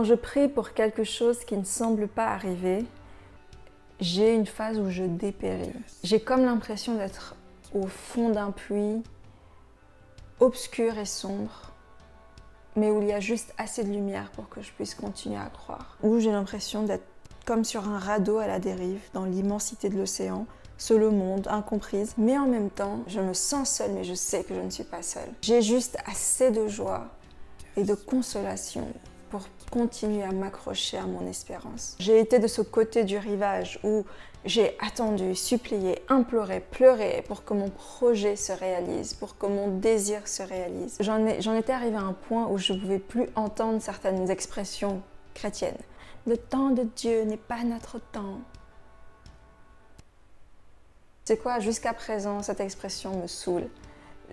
je prie pour quelque chose qui ne semble pas arriver, j'ai une phase où je dépéris. J'ai comme l'impression d'être au fond d'un puits, obscur et sombre, mais où il y a juste assez de lumière pour que je puisse continuer à croire. Où j'ai l'impression d'être comme sur un radeau à la dérive, dans l'immensité de l'océan, seule au monde, incomprise. Mais en même temps, je me sens seule, mais je sais que je ne suis pas seule. J'ai juste assez de joie et de consolation pour continuer à m'accrocher à mon espérance. J'ai été de ce côté du rivage où j'ai attendu, supplié, imploré, pleuré pour que mon projet se réalise, pour que mon désir se réalise. J'en étais arrivée à un point où je ne pouvais plus entendre certaines expressions chrétiennes. Le temps de Dieu n'est pas notre temps. C'est quoi, jusqu'à présent, cette expression me saoule.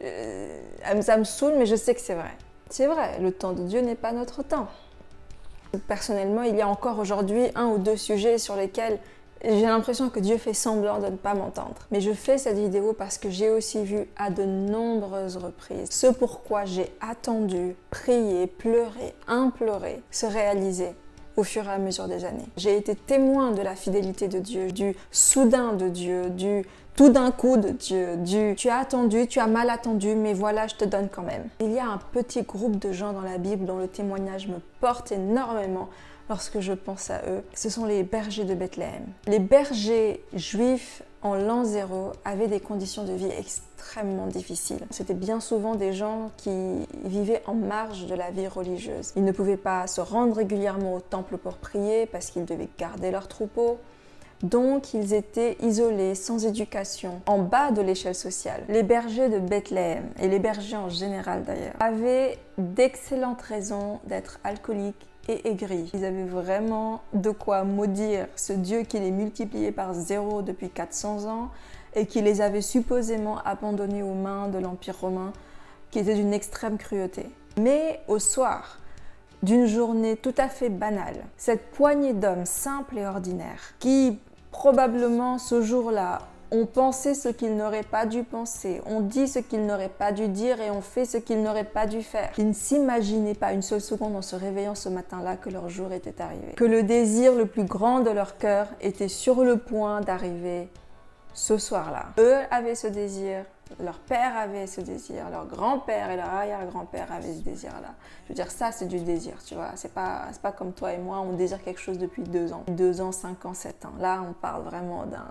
Ça me saoule, mais je sais que c'est vrai. C'est vrai, le temps de Dieu n'est pas notre temps. Personnellement, il y a encore aujourd'hui 1 ou 2 sujets sur lesquels j'ai l'impression que Dieu fait semblant de ne pas m'entendre. Mais je fais cette vidéo parce que j'ai aussi vu à de nombreuses reprises ce pourquoi j'ai attendu, prié, pleuré, imploré se réaliser au fur et à mesure des années. J'ai été témoin de la fidélité de Dieu, du soudain de Dieu, du tout d'un coup de Dieu, du tu as attendu, tu as mal attendu, mais voilà, je te donne quand même. Il y a un petit groupe de gens dans la Bible dont le témoignage me porte énormément lorsque je pense à eux. Ce sont les bergers de Bethléem. Les bergers juifs en l'an 0 avaient des conditions de vie extrêmement difficiles. C'était bien souvent des gens qui vivaient en marge de la vie religieuse. Ils ne pouvaient pas se rendre régulièrement au temple pour prier parce qu'ils devaient garder leurs troupeaux. Donc, ils étaient isolés, sans éducation, en bas de l'échelle sociale. Les bergers de Bethléem, et les bergers en général d'ailleurs, avaient d'excellentes raisons d'être alcooliques et aigris. Ils avaient vraiment de quoi maudire ce Dieu qui les multipliait par 0 depuis 400 ans et qui les avait supposément abandonnés aux mains de l'Empire romain, qui était d'une extrême cruauté. Mais au soir d'une journée tout à fait banale, cette poignée d'hommes simples et ordinaires qui, probablement ce jour-là, ont pensé ce qu'ils n'auraient pas dû penser, ont dit ce qu'ils n'auraient pas dû dire et ont fait ce qu'ils n'auraient pas dû faire. Ils ne s'imaginaient pas une seule seconde en se réveillant ce matin-là que leur jour était arrivé. Que le désir le plus grand de leur cœur était sur le point d'arriver ce soir-là. Eux avaient ce désir, leur père avait ce désir, leur grand-père et leur arrière-grand-père avaient ce désir-là. Je veux dire, ça c'est du désir, tu vois. C'est pas comme toi et moi, on désire quelque chose depuis 2 ans. 2 ans, 5 ans, 7 ans. Là, on parle vraiment d'un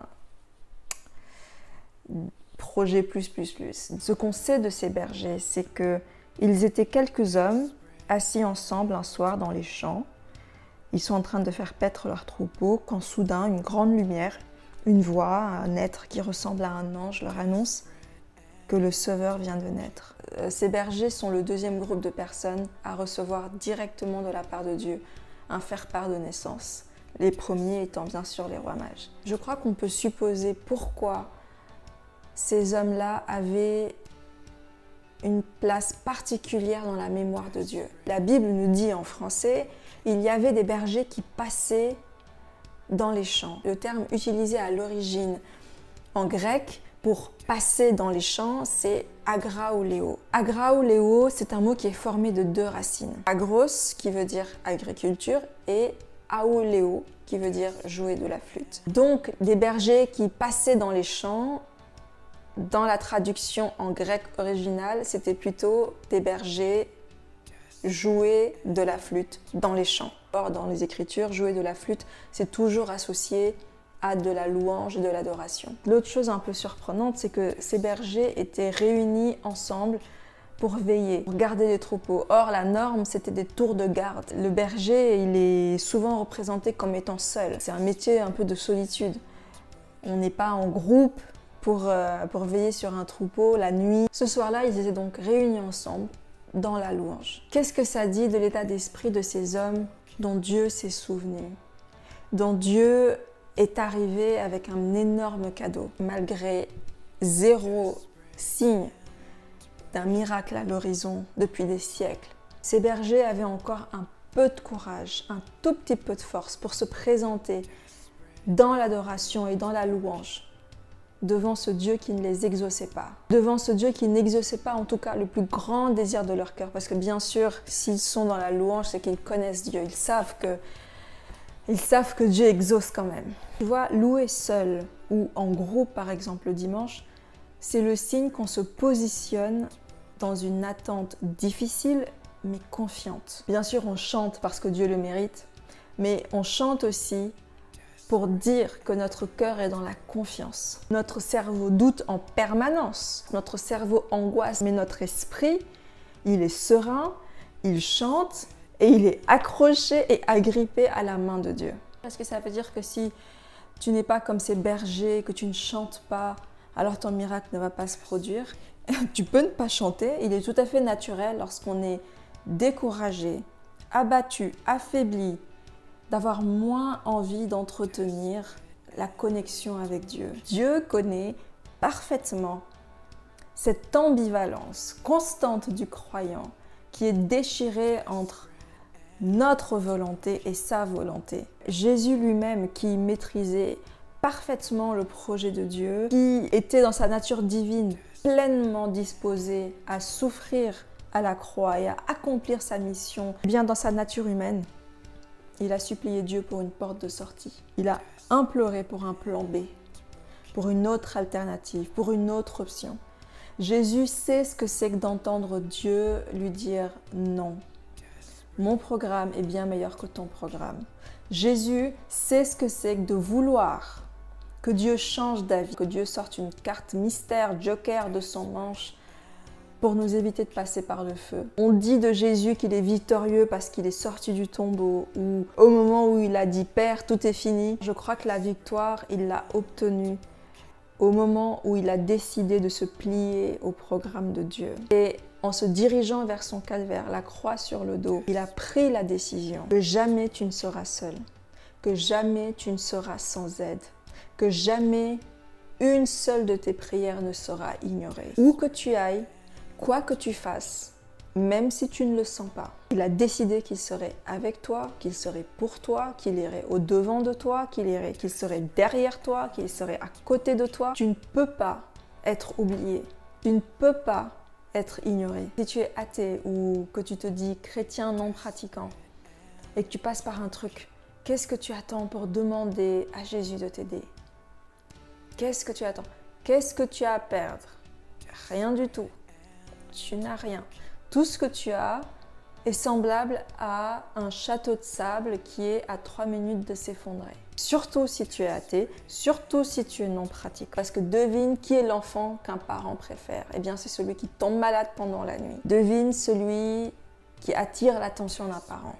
projet plus. Ce qu'on sait de ces bergers, c'est qu'ils étaient quelques hommes assis ensemble un soir dans les champs. Ils sont en train de faire paître leurs troupeaux quand soudain, une grande lumière, une voix, un être qui ressemble à un ange leur annonce que le Sauveur vient de naître. Ces bergers sont le 2e groupe de personnes à recevoir directement de la part de Dieu un faire-part de naissance, les premiers étant bien sûr les rois mages. Je crois qu'on peut supposer pourquoi ces hommes-là avaient une place particulière dans la mémoire de Dieu. La Bible nous dit en français, il y avait des bergers qui passaient dans les champs. Le terme utilisé à l'origine en grec pour passer dans les champs, c'est agraoléo. Agraoléo, c'est un mot qui est formé de 2 racines. Agros, qui veut dire agriculture, et aoléo, qui veut dire jouer de la flûte. Donc, des bergers qui passaient dans les champs, dans la traduction en grec original, c'était plutôt des bergers jouer de la flûte dans les champs. Or, dans les Écritures, jouer de la flûte, c'est toujours associé à de la louange et de l'adoration. L'autre chose un peu surprenante, c'est que ces bergers étaient réunis ensemble pour veiller, pour garder les troupeaux. Or, la norme, c'était des tours de garde. Le berger, il est souvent représenté comme étant seul. C'est un métier un peu de solitude. On n'est pas en groupe pour veiller sur un troupeau la nuit. Ce soir-là, ils étaient donc réunis ensemble dans la louange. Qu'est-ce que ça dit de l'état d'esprit de ces hommes dont Dieu s'est souvenu, dont Dieu est arrivé avec un énorme cadeau, malgré 0 signe d'un miracle à l'horizon depuis des siècles. Ces bergers avaient encore un peu de courage, un tout petit peu de force pour se présenter dans l'adoration et dans la louange devant ce Dieu qui ne les exauçait pas. Devant ce Dieu qui n'exauçait pas en tout cas le plus grand désir de leur cœur. Parce que bien sûr, s'ils sont dans la louange, c'est qu'ils connaissent Dieu. Ils savent que Dieu exauce quand même. Tu vois, louer seul ou en groupe par exemple le dimanche, c'est le signe qu'on se positionne dans une attente difficile mais confiante. Bien sûr, on chante parce que Dieu le mérite, mais on chante aussi pour dire que notre cœur est dans la confiance. Notre cerveau doute en permanence, notre cerveau angoisse, mais notre esprit, il est serein, il chante et il est accroché et agrippé à la main de Dieu. Est-ce que ça veut dire que si tu n'es pas comme ces bergers, que tu ne chantes pas, alors ton miracle ne va pas se produire? Tu peux ne pas chanter, il est tout à fait naturel lorsqu'on est découragé, abattu, affaibli, d'avoir moins envie d'entretenir la connexion avec Dieu. Dieu connaît parfaitement cette ambivalence constante du croyant qui est déchirée entre notre volonté et sa volonté. Jésus lui-même qui maîtrisait parfaitement le projet de Dieu, qui était dans sa nature divine pleinement disposé à souffrir à la croix et à accomplir sa mission, bien dans sa nature humaine, il a supplié Dieu pour une porte de sortie. Il a imploré pour un plan B, pour une autre alternative, pour une autre option. Jésus sait ce que c'est que d'entendre Dieu lui dire non. Mon programme est bien meilleur que ton programme. Jésus sait ce que c'est que de vouloir que Dieu change d'avis, que Dieu sorte une carte mystère, joker de son manche pour nous éviter de passer par le feu. On dit de Jésus qu'il est victorieux parce qu'il est sorti du tombeau ou au moment où il a dit « Père, tout est fini ». Je crois que la victoire, il l'a obtenue au moment où il a décidé de se plier au programme de Dieu. Et en se dirigeant vers son calvaire, la croix sur le dos, il a pris la décision que jamais tu ne seras seul, que jamais tu ne seras sans aide, que jamais une seule de tes prières ne sera ignorée. Où que tu ailles, quoi que tu fasses, même si tu ne le sens pas, il a décidé qu'il serait avec toi, qu'il serait pour toi, qu'il irait au-devant de toi, qu'il serait derrière toi, qu'il serait à côté de toi. Tu ne peux pas être oublié. Tu ne peux pas être ignoré. Si tu es athée ou que tu te dis chrétien non pratiquant et que tu passes par un truc, qu'est-ce que tu attends pour demander à Jésus de t'aider? Qu'est-ce que tu attends? Qu'est-ce que tu as à perdre? Rien du tout. Tu n'as rien. Tout ce que tu as est semblable à un château de sable qui est à 3 minutes de s'effondrer. Surtout si tu es athée, surtout si tu es non pratiquant. Parce que devine qui est l'enfant qu'un parent préfère. Eh bien, c'est celui qui tombe malade pendant la nuit. Devine celui qui attire l'attention d'un parent.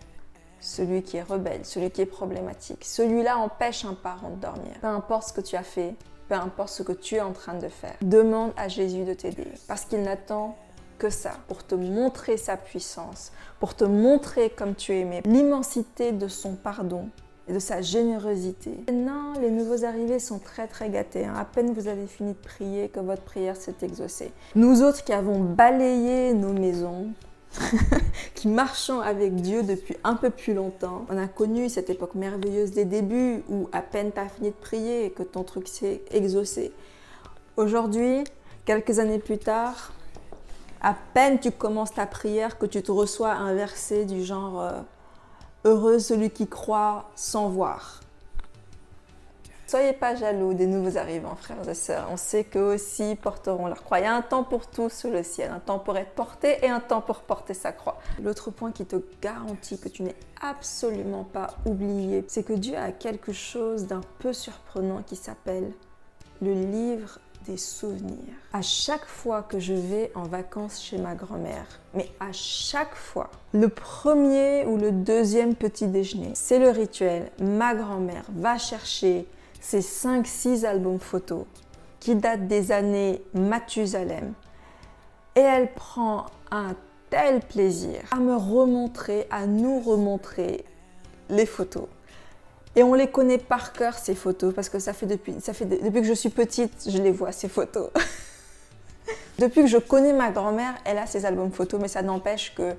Celui qui est rebelle, celui qui est problématique. Celui-là empêche un parent de dormir. Peu importe ce que tu as fait, peu importe ce que tu es en train de faire. Demande à Jésus de t'aider. Parce qu'il n'attend que ça, pour te montrer sa puissance, pour te montrer comme tu es aimé, l'immensité de son pardon et de sa générosité. Maintenant, les nouveaux arrivés sont très gâtés. À peine vous avez fini de prier que votre prière s'est exaucée. Nous autres qui avons balayé nos maisons, qui marchons avec Dieu depuis un peu plus longtemps, on a connu cette époque merveilleuse des débuts où à peine tu as fini de prier et que ton truc s'est exaucé. Aujourd'hui, quelques années plus tard, à peine tu commences ta prière que tu te reçois un verset du genre heureux celui qui croit sans voir. Soyez pas jaloux des nouveaux arrivants, frères et sœurs. On sait qu'eux aussi porteront leur croix. Il y a un temps pour tout sous le ciel, un temps pour être porté et un temps pour porter sa croix. L'autre point qui te garantit que tu n'es absolument pas oublié, c'est que Dieu a quelque chose d'un peu surprenant qui s'appelle le livre des souvenirs. À chaque fois que je vais en vacances chez ma grand-mère, mais à chaque fois, le premier ou le deuxième petit déjeuner, c'est le rituel. Ma grand-mère va chercher ces 5-6 albums photos qui datent des années Mathusalem et elle prend un tel plaisir à me remontrer, à nous remontrer les photos. Et on les connaît par cœur, ces photos, parce que depuis que je suis petite, je les vois, ces photos. Depuis que je connais ma grand-mère, elle a ses albums photos, mais ça n'empêche que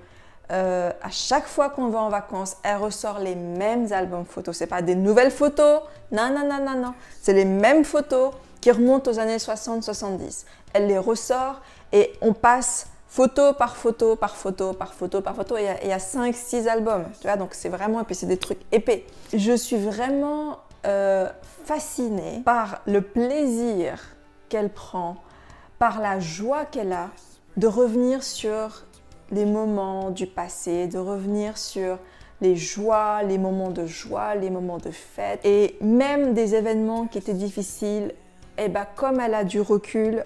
à chaque fois qu'on va en vacances, elle ressort les mêmes albums photos. C'est pas des nouvelles photos, non. C'est les mêmes photos qui remontent aux années 60-70. Elle les ressort et on passe photo par photo, par photo, par photo, par photo. Et il y a 5-6 albums, tu vois, donc c'est vraiment, et puis c'est des trucs épais. Je suis vraiment fascinée par le plaisir qu'elle prend, par la joie qu'elle a de revenir sur les moments du passé, de revenir sur les joies, les moments de joie, les moments de fête. Et même des événements qui étaient difficiles, et ben, comme elle a du recul,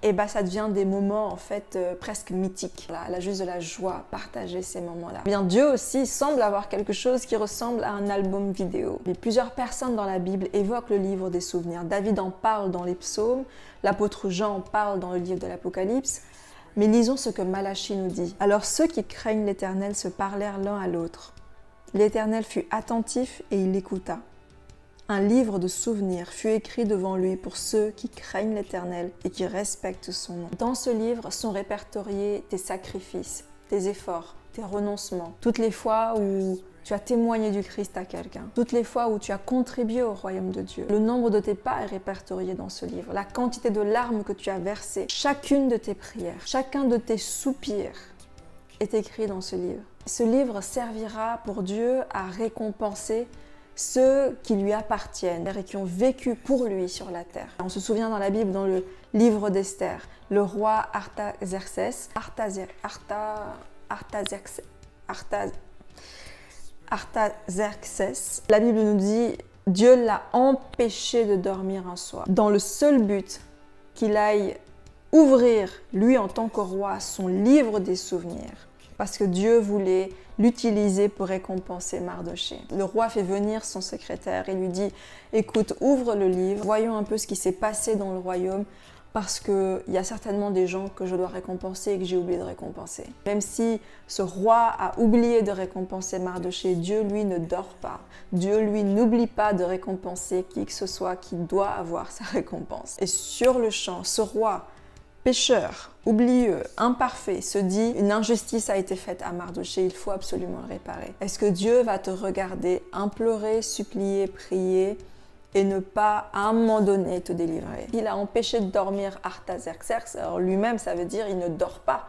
et ben, ça devient des moments en fait presque mythiques. Là, elle a juste de la joie à partager ces moments-là. Bien, Dieu aussi semble avoir quelque chose qui ressemble à un album vidéo. Et plusieurs personnes dans la Bible évoquent le livre des souvenirs. David en parle dans les psaumes, l'apôtre Jean en parle dans le livre de l'Apocalypse. Mais lisons ce que Malachie nous dit. Alors ceux qui craignent l'Éternel se parlèrent l'un à l'autre. L'Éternel fut attentif et il écouta. Un livre de souvenirs fut écrit devant lui pour ceux qui craignent l'Éternel et qui respectent son nom. Dans ce livre sont répertoriés tes sacrifices, tes efforts, tes renoncements, toutes les fois où tu as témoigné du Christ à quelqu'un, toutes les fois où tu as contribué au royaume de Dieu. Le nombre de tes pas est répertorié dans ce livre, la quantité de larmes que tu as versées, chacune de tes prières, chacun de tes soupirs est écrit dans ce livre. Ce livre servira pour Dieu à récompenser ceux qui lui appartiennent et qui ont vécu pour lui sur la terre. On se souvient dans la Bible, dans le livre d'Esther, le roi Artaxerxès, la Bible nous dit « Dieu l'a empêché de dormir un soir » dans le seul but qu'il aille ouvrir, lui en tant que roi, son livre des souvenirs. Parce que Dieu voulait l'utiliser pour récompenser Mardoché. Le roi fait venir son secrétaire et lui dit « Écoute, ouvre le livre, voyons un peu ce qui s'est passé dans le royaume, parce qu'il y a certainement des gens que je dois récompenser et que j'ai oublié de récompenser. » Même si ce roi a oublié de récompenser Mardoché, Dieu, lui, ne dort pas. Dieu, lui, n'oublie pas de récompenser qui que ce soit qui doit avoir sa récompense. Et sur le champ, ce roi, pécheur, oublieux, imparfait, se dit une injustice a été faite à Mardoché, il faut absolument le réparer. Est-ce que Dieu va te regarder, implorer, supplier, prier et ne pas à un moment donné te délivrer? Il a empêché de dormir Artaxerxès, alors lui-même ça veut dire il ne dort pas.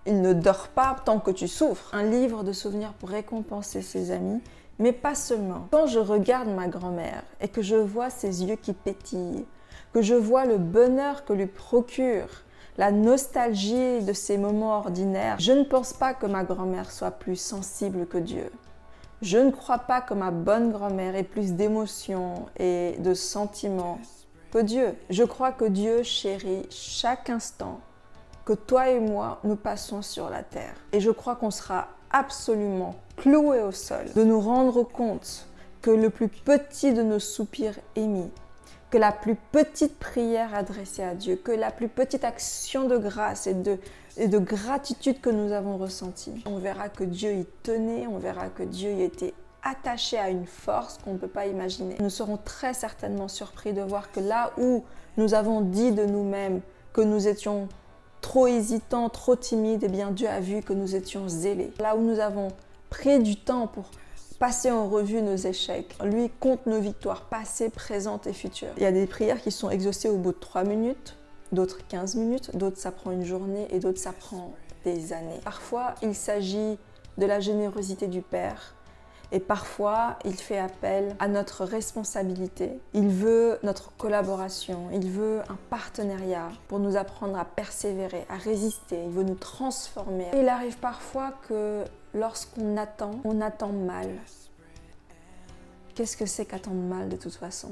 Il ne dort pas tant que tu souffres. Un livre de souvenirs pour récompenser ses amis, mais pas seulement. Quand je regarde ma grand-mère et que je vois ses yeux qui pétillent, que je vois le bonheur que lui procure la nostalgie de ces moments ordinaires, je ne pense pas que ma grand-mère soit plus sensible que Dieu. Je ne crois pas que ma bonne grand-mère ait plus d'émotions et de sentiments que Dieu. Je crois que Dieu chérit chaque instant que toi et moi nous passons sur la terre. Et je crois qu'on sera absolument cloués au sol de nous rendre compte que le plus petit de nos soupirs émis, que la plus petite prière adressée à Dieu, que la plus petite action de grâce et de gratitude que nous avons ressentie, on verra que Dieu y tenait, on verra que Dieu y était attaché à une force qu'on ne peut pas imaginer. Nous serons très certainement surpris de voir que là où nous avons dit de nous-mêmes que nous étions trop hésitants, trop timides, eh bien Dieu a vu que nous étions zélés. Là où nous avons pris du temps pour passer en revue nos échecs. Lui compte nos victoires passées, présentes et futures. Il y a des prières qui sont exaucées au bout de 3 minutes, d'autres 15 minutes, d'autres ça prend une journée et d'autres ça prend des années. Parfois, il s'agit de la générosité du Père et parfois, il fait appel à notre responsabilité. Il veut notre collaboration, il veut un partenariat pour nous apprendre à persévérer, à résister. Il veut nous transformer. Il arrive parfois que lorsqu'on attend, on attend mal. Qu'est-ce que c'est qu'attendre mal de toute façon?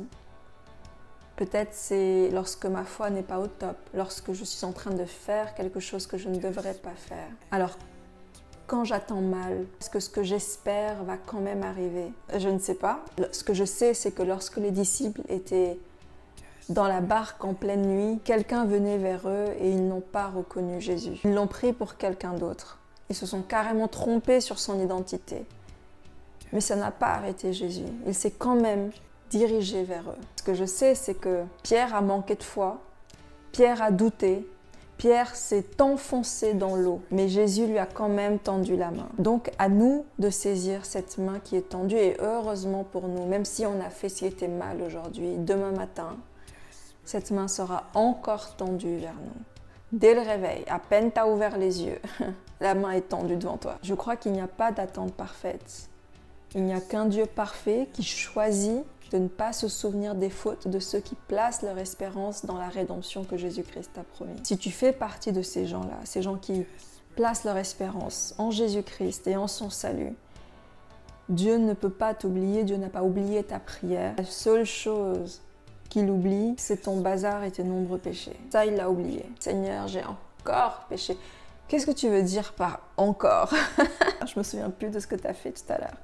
Peut-être c'est lorsque ma foi n'est pas au top, lorsque je suis en train de faire quelque chose que je ne devrais pas faire. Alors, quand j'attends mal, est-ce que ce que j'espère va quand même arriver? Je ne sais pas. Ce que je sais, c'est que lorsque les disciples étaient dans la barque en pleine nuit, quelqu'un venait vers eux et ils n'ont pas reconnu Jésus. Ils l'ont pris pour quelqu'un d'autre. Ils se sont carrément trompés sur son identité. Mais ça n'a pas arrêté Jésus. Il s'est quand même dirigé vers eux. Ce que je sais, c'est que Pierre a manqué de foi, Pierre a douté, Pierre s'est enfoncé dans l'eau, mais Jésus lui a quand même tendu la main. Donc à nous de saisir cette main qui est tendue et heureusement pour nous, même si on a fait ce qui était mal aujourd'hui, demain matin, cette main sera encore tendue vers nous. Dès le réveil, à peine tu as ouvert les yeux, la main est tendue devant toi. Je crois qu'il n'y a pas d'attente parfaite. Il n'y a qu'un Dieu parfait qui choisit de ne pas se souvenir des fautes de ceux qui placent leur espérance dans la rédemption que Jésus-Christ a promis. Si tu fais partie de ces gens-là, ces gens qui placent leur espérance en Jésus-Christ et en son salut, Dieu ne peut pas t'oublier, Dieu n'a pas oublié ta prière. La seule chose qu'il oublie, c'est ton bazar et tes nombreux péchés. Ça, il l'a oublié. Seigneur, j'ai encore péché. Qu'est-ce que tu veux dire par encore? Je me souviens plus de ce que tu as fait tout à l'heure.